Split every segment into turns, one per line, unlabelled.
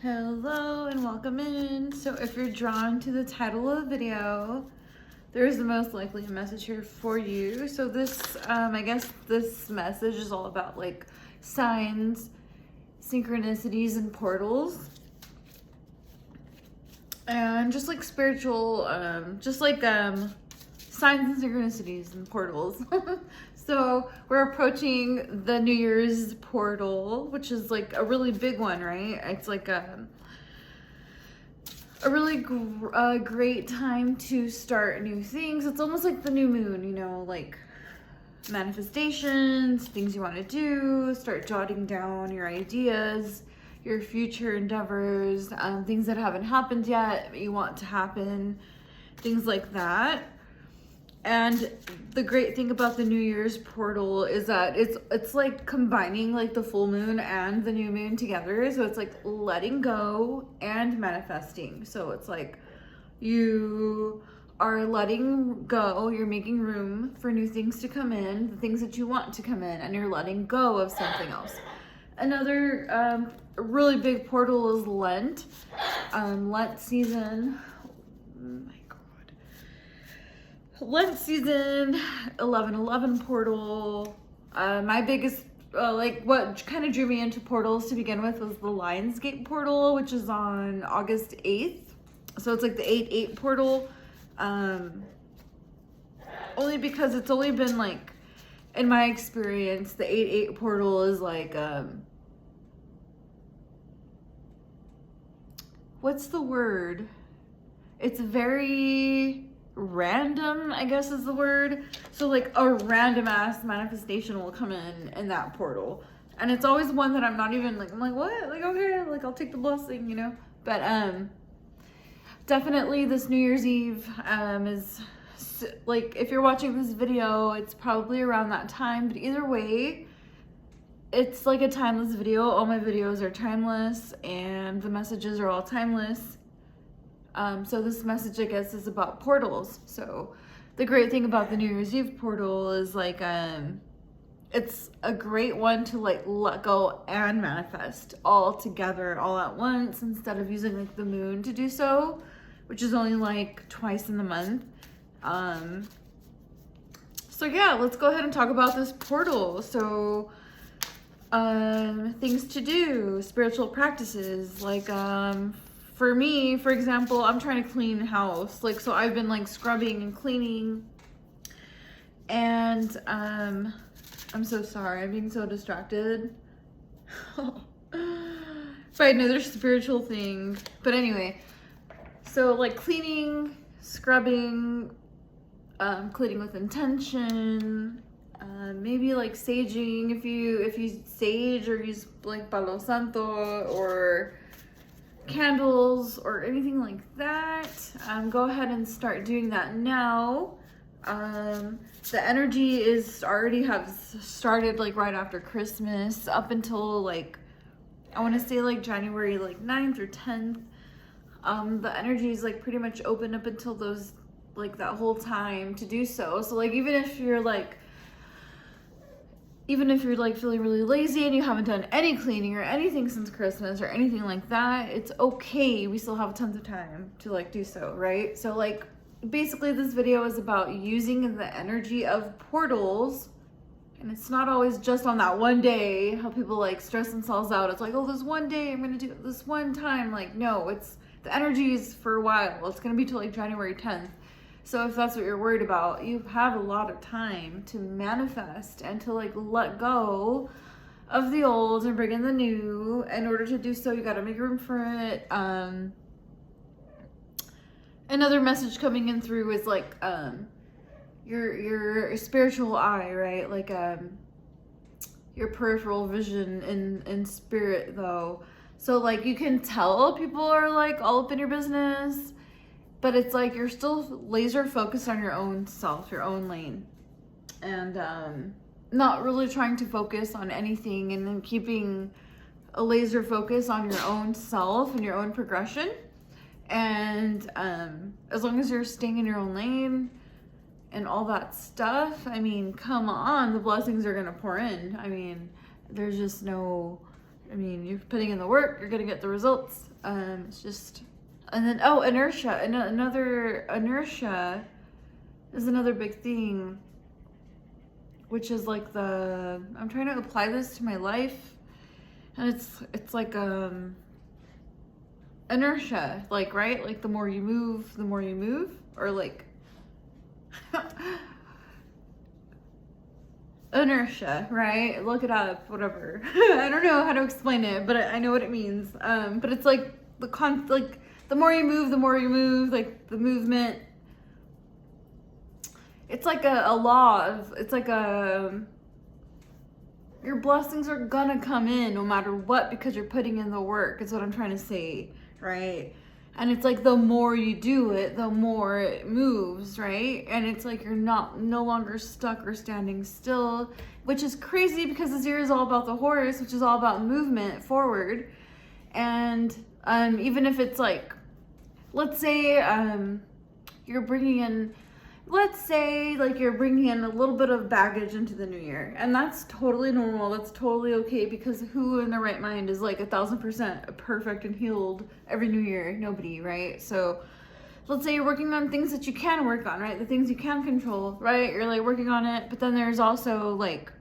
Hello and welcome in. So if you're drawn to the title of the video, there is the most likely a message here for you. So this, I guess this message is all about like signs, synchronicities, and portals. And just like spiritual, signs and synchronicities and portals. So we're approaching the New Year's portal, which is like a really big one, right? It's like a really great time to start new things. It's almost like the new moon, you know, like manifestations, things you want to do, start jotting down your ideas, your future endeavors, things that haven't happened yet, but you want to happen, things like that. And the great thing about the New Year's portal is that it's like combining like the full moon and the new moon together. So it's like letting go and manifesting. So it's like you are letting go, you're making room for new things to come in, the things that you want to come in, and you're letting go of something else. Another really big portal is Lent. Lent season. Lent season, 11/11 portal. My biggest, what kind of drew me into portals to begin with was the Lionsgate portal, which is on August 8th. So it's like the 8/8 portal. Only because it's only been like, in my experience, the 8/8 portal is like, what's the word? It's very random, I guess is the word. So like a random ass manifestation will come in that portal, and it's always one that I'm not even like, I'm like, what, like, okay, like I'll take the blessing, you know. But definitely this New Year's Eve is like, if you're watching this video, it's probably around that time, but either way, it's like a timeless video. All my videos are timeless and the messages are all timeless. So this message, I guess, is about portals. So the great thing about the New Year's Eve portal is like, it's a great one to like let go and manifest all together, all at once, instead of using like the moon to do so, which is only like twice in the month. So yeah, let's go ahead and talk about this portal. So things to do, spiritual practices, like for me, for example, I'm trying to clean the house. Like, so I've been like scrubbing and cleaning, and I'm so sorry, I'm being so distracted by another spiritual thing. But anyway, so like cleaning, scrubbing, cleaning with intention, maybe like saging, if you sage or use like Palo Santo or candles or anything like that, go ahead and start doing that now. The energy is already has started like right after Christmas up until like, I want to say like January like 9th or 10th. The energy is like pretty much open up until those, like that whole time to do so. So like even if you're like feeling really lazy and you haven't done any cleaning or anything since Christmas or anything like that, it's okay. We still have tons of time to like do so, right? So like basically this video is about using the energy of portals, and it's not always just on that one day, how people like stress themselves out. It's like, oh, this one day I'm gonna do it this one time. Like, no, it's the energy is for a while. It's gonna be till like January 10th. So if that's what you're worried about, you have a lot of time to manifest and to like let go of the old and bring in the new. In order to do so, you got to make room for it. Another message coming in through is like your spiritual eye, right? Like your peripheral vision in spirit, though. So like you can tell people are like all up in your business, but it's like you're still laser focused on your own self, your own lane, and not really trying to focus on anything, and then keeping a laser focus on your own self and your own progression. And as long as you're staying in your own lane and all that stuff, I mean, come on, the blessings are gonna pour in. I mean, there's just no I mean, you're putting in the work, you're gonna get the results. It's just, and then, oh, inertia. Another inertia is another big thing, which is like I'm trying to apply this to my life, and it's like, inertia, like, right? Like the more you move, or like, inertia, right? Look it up, whatever. I don't know how to explain it, but I know what it means. But it's like like the more you move, like the movement. It's like a law of, it's like your blessings are gonna come in no matter what, because you're putting in the work, is what I'm trying to say, right? And it's like the more you do it, the more it moves, right? And it's like you're no longer stuck or standing still, which is crazy because this year is all about the horse, which is all about movement forward. And even if it's like, let's say you're bringing in, let's say like you're bringing in a little bit of baggage into the new year, and that's totally normal, that's totally okay, because who in their right mind is like 1,000% perfect and healed every new year? Nobody, right? So let's say you're working on things that you can work on, right? The things you can control, right? You're like working on it, but then there's also like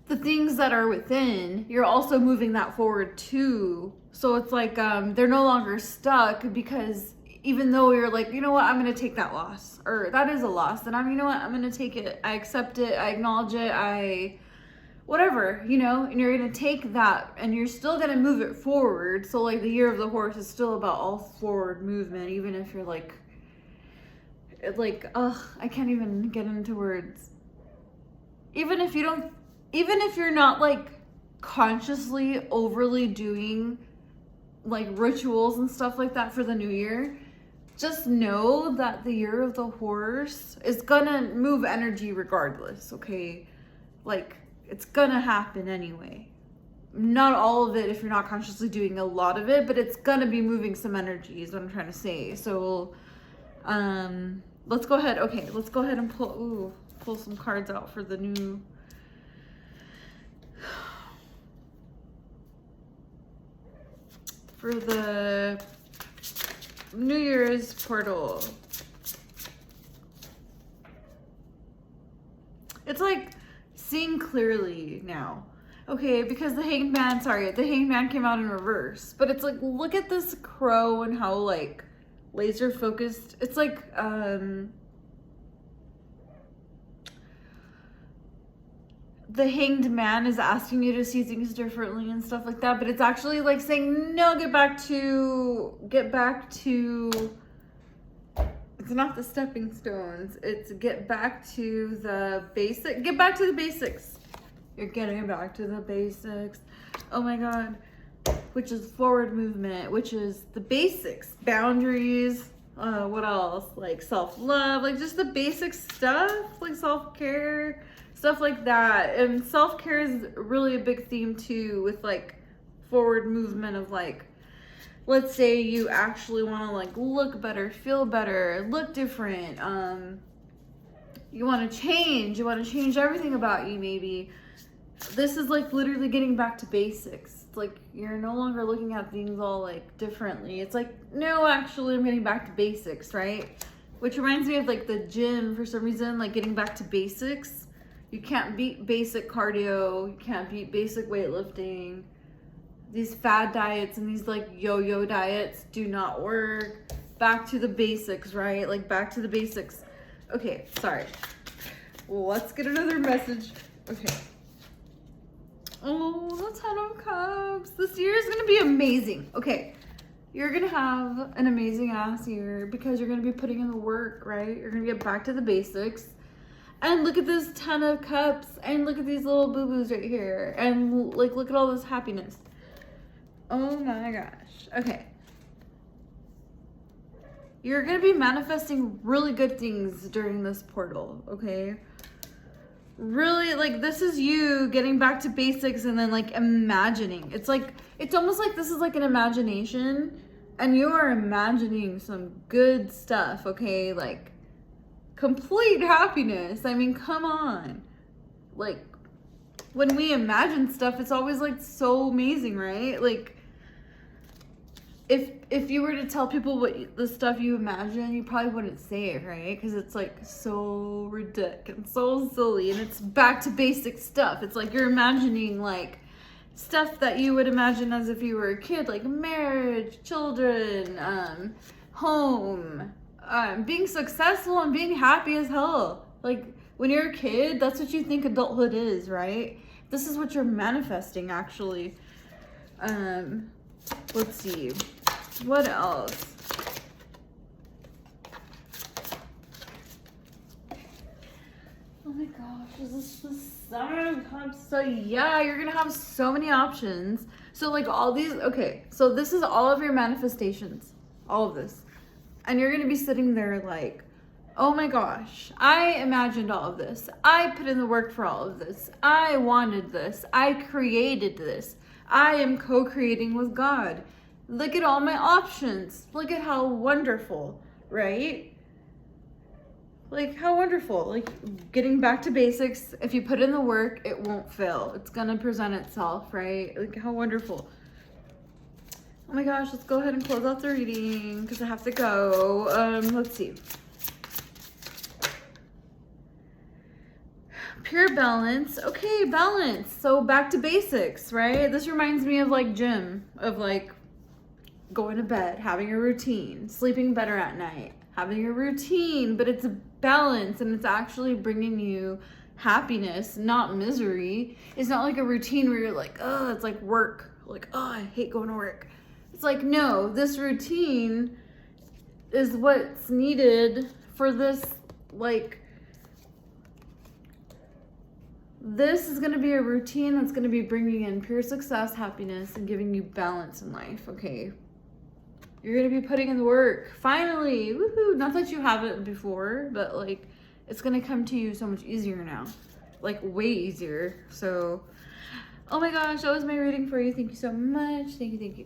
the things that are within, you're also moving that forward too. So it's like they're no longer stuck, because even though you're like, you know what, I'm gonna take that loss, or that is a loss, then you know what, I'm gonna take it, I accept it, I acknowledge it, whatever, you know, and you're gonna take that and you're still gonna move it forward. So like the year of the horse is still about all forward movement, even if you're like, I can't even get into words. Even if you're not like consciously overly doing like rituals and stuff like that for the new year, just know that the year of the horse is gonna move energy regardless, okay? Like, it's gonna happen anyway. Not all of it if you're not consciously doing a lot of it, but it's gonna be moving some energy is what I'm trying to say. So, let's go ahead. Okay, let's go ahead and pull some cards out for the new... for the New Year's portal. It's like seeing clearly now. Okay, because the Hanged Man came out in reverse. But it's like, look at this crow and how like laser focused. It's like, the Hanged Man is asking you to see things differently and stuff like that, but it's actually like saying, no, get back to, it's not the stepping stones, it's get back to the basics. You're getting back to the basics. Oh my God. Which is forward movement, which is the basics, boundaries, what else? Like self-love, like just the basic stuff, like self-care, stuff like that. And self-care is really a big theme too, with like forward movement of like, let's say you actually want to like look better, feel better, look different. You want to change everything about you maybe. This is like literally getting back to basics. It's like you're no longer looking at things all like differently. It's like, no, actually I'm getting back to basics, right? Which reminds me of like the gym for some reason, like getting back to basics. You can't beat basic cardio. You can't beat basic weightlifting. These fad diets and these like yo-yo diets do not work. Back to the basics, right? Like back to the basics. Okay, sorry. Let's get another message. Okay. Oh, the Ten of Cups. This year is going to be amazing. Okay. You're going to have an amazing ass year because you're going to be putting in the work, right? You're going to get back to the basics. And look at this Ten of Cups. And look at these little boo-boos right here. And like, look at all this happiness. Oh my gosh. Okay. You're going to be manifesting really good things during this portal, okay? Really, like, this is you getting back to basics and then like imagining. It's like, it's almost like this is like an imagination and you are imagining some good stuff, okay? Like complete happiness. I mean, come on. Like when we imagine stuff, it's always like so amazing, right? Like if you were to tell people what the stuff you imagine, you probably wouldn't say it, right? Because it's like so ridiculous and so silly, and it's back to basic stuff. It's like you're imagining like stuff that you would imagine as if you were a kid, like marriage, children, home, being successful and being happy as hell. Like when you're a kid, that's what you think adulthood is, right? This is what you're manifesting, actually. Let's see. What else? Oh my gosh, is this the summer? So yeah, you're gonna have so many options. So like all these, okay, so this is all of your manifestations, all of this. And you're gonna be sitting there like, oh my gosh, I imagined all of this. I put in the work for all of this. I wanted this. I created this. I am co-creating with God. Look at all my options. Look at how wonderful, right? Like how wonderful. Like getting back to basics. If you put in the work, it won't fail. It's gonna present itself, right? Like how wonderful. Oh my gosh, let's go ahead and close out the reading because I have to go. Let's see. Pure balance. Okay, balance. So back to basics, right? This reminds me of like gym, of like going to bed, having a routine, sleeping better at night, having a routine, but it's a balance and it's actually bringing you happiness, not misery. It's not like a routine where you're like, oh, it's like work. Like, oh, I hate going to work. It's like, no, this routine is what's needed for this, like, this is going to be a routine that's going to be bringing in pure success, happiness, and giving you balance in life, okay? You're going to be putting in the work. Finally, woohoo. Not that you haven't before, but like, it's going to come to you so much easier now. Like, way easier. So, oh my gosh, that was my reading for you. Thank you so much. Thank you, thank you.